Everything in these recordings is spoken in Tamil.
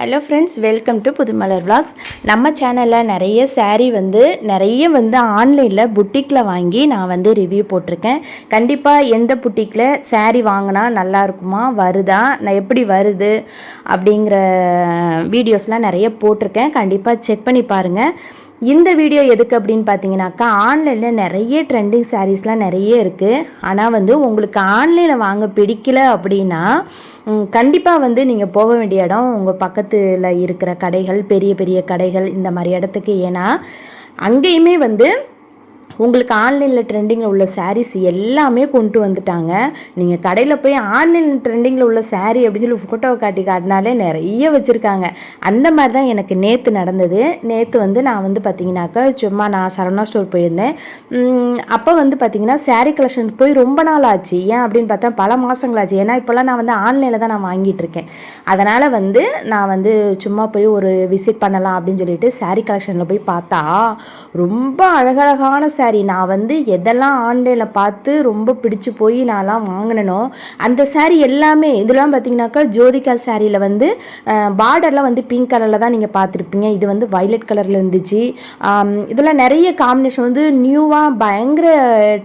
Hello friends, welcome to Pudhumalar vlogs. நம்ம சேனலில் நிறைய ஆன்லைனில் புட்டிக்கில் வாங்கி நான் ரிவ்யூ போட்டிருக்கேன். கண்டிப்பாக எந்த புட்டிக்கில் சாரீ வாங்கினா நல்லா இருக்குமா, வருதா, நான் எப்படி வருது அப்படிங்கிற வீடியோஸ்லாம் நிறைய போட்டிருக்கேன். கண்டிப்பாக செக் பண்ணி பாருங்கள். இந்த வீடியோ எதுக்கு அப்படின்னு பார்த்தீங்கன்னாக்கா, ஆன்லைனில் நிறைய ட்ரெண்டிங் சாரீஸ்லாம் நிறைய இருக்குது. ஆனால் உங்களுக்கு ஆன்லைனில் வாங்க பிடிக்கல அப்படின்னா கண்டிப்பாக நீங்கள் போக வேண்டிய இடம் உங்கள் பக்கத்தில் இருக்கிற கடைகள், பெரிய பெரிய கடைகள், இந்த மாதிரி இடத்துக்கு. ஏன்னா அங்கேயுமே உங்களுக்கு ஆன்லைனில் ட்ரெண்டிங்கில் உள்ள சாரீஸ் எல்லாமே கொண்டு வந்துட்டாங்க. நீங்கள் கடையில் போய் ஆன்லைனில் ட்ரெண்டிங்கில் உள்ள சாரீ அப்படின்னு சொல்லி ஃபோட்டோவை காட்டினாலே நிறைய வச்சுருக்காங்க. அந்த மாதிரி தான் எனக்கு நேற்று நடந்தது. நேற்று நான் பார்த்தீங்கன்னாக்கா சும்மா நான் சரவணா ஸ்டோர் போயிருந்தேன். அப்போ பார்த்தீங்கன்னா சாரீ கலெக்ஷன் போய் ரொம்ப நாள் ஆச்சு. ஏன் அப்படின்னு பார்த்தா பல மாதங்களாச்சு. ஏன்னா இப்போல்லாம் நான் ஆன்லைனில் தான் நான் வாங்கிட்டு இருக்கேன். அதனால் நான் சும்மா போய் ஒரு விசிட் பண்ணலாம் அப்படின்னு சொல்லிட்டு சாரீ கலெக்ஷனில் போய் பார்த்தா ரொம்ப அழகழகான சாரீ. நான் எதெல்லாம் ஆன்லைனில் பார்த்து ரொம்ப பிடிச்சு போய் நான்லாம் வாங்கினோ அந்த சாரீ எல்லாமே. இதெல்லாம் பார்த்தீங்கன்னாக்கா ஜோதிகா சாரியில் பார்டர்லாம் பிங்க் கலரில் தான் நீங்கள் பார்த்துருப்பீங்க. இது வயலட் கலரில் இருந்துச்சு. இதெல்லாம் நிறைய காம்பினேஷன் நியூவாக பயங்கர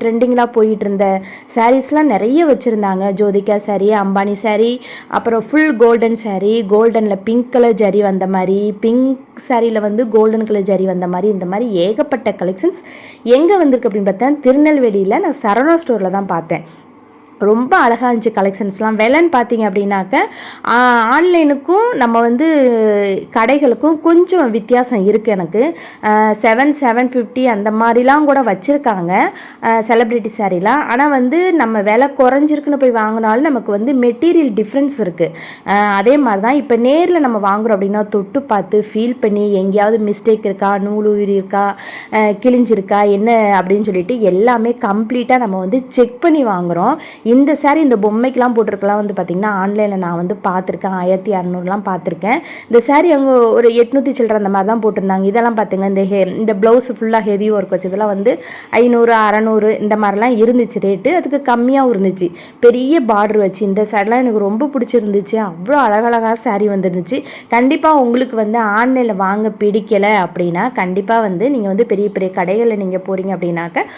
ட்ரெண்டிங்லாம் போயிட்டு இருந்த சாரீஸ்லாம் நிறைய வச்சுருந்தாங்க. ஜோதிகா சாரீ, அம்பானி சாரீ, அப்புறம் ஃபுல் கோல்டன் சாரீ, கோல்டனில் பிங்க் கலர் ஜரி வந்த மாதிரி, பிங்க் சாரியில் கோல்டன் கலர் ஜரி வந்த மாதிரி, இந்த மாதிரி ஏகப்பட்ட கலெக்ஷன்ஸ் எங்கே வந்திருக்கு அப்படின்னு பார்த்தா திருநெல்வேலியில் நான் சரவணா ஸ்டோரில் தான் பார்த்தேன். ரொம்ப அழகாக இருந்துச்சு கலெக்ஷன்ஸ்லாம். விலைன்னு பார்த்தீங்க அப்படின்னாக்க ஆன்லைனுக்கும் நம்ம கடைகளுக்கும் கொஞ்சம் வித்தியாசம் இருக்குது. எனக்கு 750 அந்த மாதிரிலாம் கூட வச்சுருக்காங்க செலிப்ரிட்டி சாரீலாம். ஆனால் நம்ம விலை குறைஞ்சிருக்குன்னு போய் வாங்கினாலும் நமக்கு மெட்டீரியல் டிஃப்ரென்ஸ் இருக்குது. அதே மாதிரி தான் இப்போ நேரில் நம்ம வாங்குகிறோம் அப்படின்னா தொட்டு பார்த்து ஃபீல் பண்ணி எங்கேயாவது மிஸ்டேக் இருக்கா, நூல் உயிரி இருக்கா, கிழிஞ்சிருக்கா என்ன அப்படின்னு சொல்லிட்டு எல்லாமே கம்ப்ளீட்டாக நம்ம செக் பண்ணி வாங்குகிறோம். இந்த சாரீ இந்த பொம்மைக்கெலாம் போட்டிருக்கலாம் பார்த்திங்கன்னா ஆன்லைனில் நான் பார்த்துருக்கேன். 1600 பார்த்துருக்கேன். இந்த சாரீ அவங்க ஒரு 800 சில்லற அந்த மாதிரி தான் போட்டிருந்தாங்க. இதெல்லாம் பார்த்திங்க இந்த ப்ளவுஸ் ஃபுல்லாக ஹெவி ஒர்க் வச்சதெல்லாம் 500 600 இந்த மாதிரிலாம் இருந்துச்சு ரேட்டு. அதுக்கு கம்மியாகவும் இருந்துச்சு. பெரிய பார்டர் வச்சு இந்த சாரீலாம் எனக்கு ரொம்ப பிடிச்சிருந்துச்சு. அவ்வளோ அழகழகாக சாரீ வந்துருந்துச்சு. கண்டிப்பாக உங்களுக்கு ஆன்லைனில் வாங்க பிடிக்கலை அப்படின்னா கண்டிப்பாக நீங்கள் பெரிய பெரிய கடைகளில் நீங்கள் போகிறீங்க அப்படின்னாக்க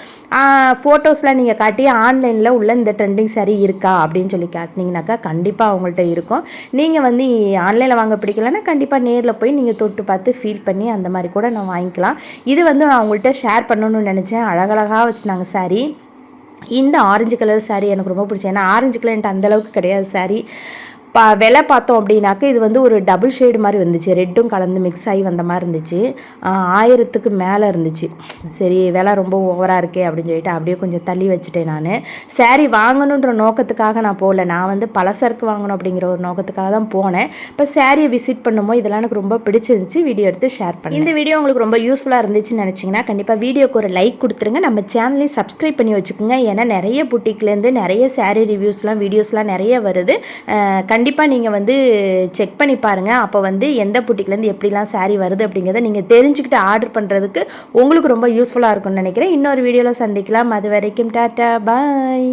ஃபோட்டோஸ்லாம் நீங்கள் காட்டி ஆன்லைனில் உள்ள இந்த ட்ரெண்டிங் சாரீ இருக்கா அப்படின்னு சொல்லி காட்டினீங்கனாக்கா கண்டிப்பாக அவங்கள்ட்ட இருக்கும். நீங்கள் ஆன்லைனில் வாங்க பிடிக்கலன்னா கண்டிப்பாக நேரில் போய் நீங்கள் தொட்டு பார்த்து ஃபீல் பண்ணி அந்த மாதிரி கூட நான் வாங்கிக்கலாம். இது நான் அவங்கள்ட்ட ஷேர் பண்ணணும்னு நினச்சேன். அழகழகாக வச்சுருந்தாங்க சாரீ. இந்த ஆரஞ்சு கலர் சாரீ எனக்கு ரொம்ப பிடிச்சேன். ஏன்னா ஆரஞ்சு கலர் என்கிட்ட அந்தளவுக்கு கிடையாது சாரீ. விலை பார்த்தோம் அப்படின்னாக்க இது ஒரு டபுள் ஷேடு மாதிரி வந்துச்சு. ரெட்டும் கலந்து மிக்ஸ் ஆகி வந்த மாதிரி இருந்துச்சு. 1000க்கு மேலே இருந்துச்சு. சரி விலை ரொம்ப ஓவராக இருக்கே அப்படின்னு சொல்லிட்டு அப்படியே கொஞ்சம் தள்ளி வச்சுட்டேன். நான் சாரீ வாங்கணுன்ற நோக்கத்துக்காக நான் போகல. நான் பலசரக்கு வாங்கணும் அப்படிங்கிற ஒரு நோக்கத்துக்காக தான் போனேன். இப்போ சாரியை விசிட் பண்ணும்போது இதெல்லாம் எனக்கு ரொம்ப பிடிச்சிருந்துச்சு. வீடியோ எடுத்து ஷேர் பண்ணேன். இந்த வீடியோ உங்களுக்கு ரொம்ப யூஸ்ஃபுல்லாக இருந்துச்சுன்னு நினச்சிங்கன்னா கண்டிப்பாக வீடியோக்கு ஒரு லைக் கொடுத்துருங்க. நம்ம சேனலையும் சப்ஸ்கிரைப் பண்ணி வச்சுக்கோங்க. ஏன்னா நிறைய புட்டிக்லேருந்து நிறைய சாரீ ரிவ்யூஸ்லாம் வீடியோஸ்லாம் நிறைய வருது. கண்டிப்பாக நீங்கள் செக் பண்ணி பாருங்கள். அப்போ எந்த புட்டிக்லேருந்து எப்படிலாம் சாரீ வருது அப்படிங்கிறத நீங்கள் தெரிஞ்சுக்கிட்டு ஆர்டர் பண்ணுறதுக்கு உங்களுக்கு ரொம்ப யூஸ்ஃபுல்லாக இருக்கும்னு நினைக்கிறேன். இன்னொரு வீடியோவில் சந்திக்கலாம். அது வரைக்கும் டாட்டா பாய்.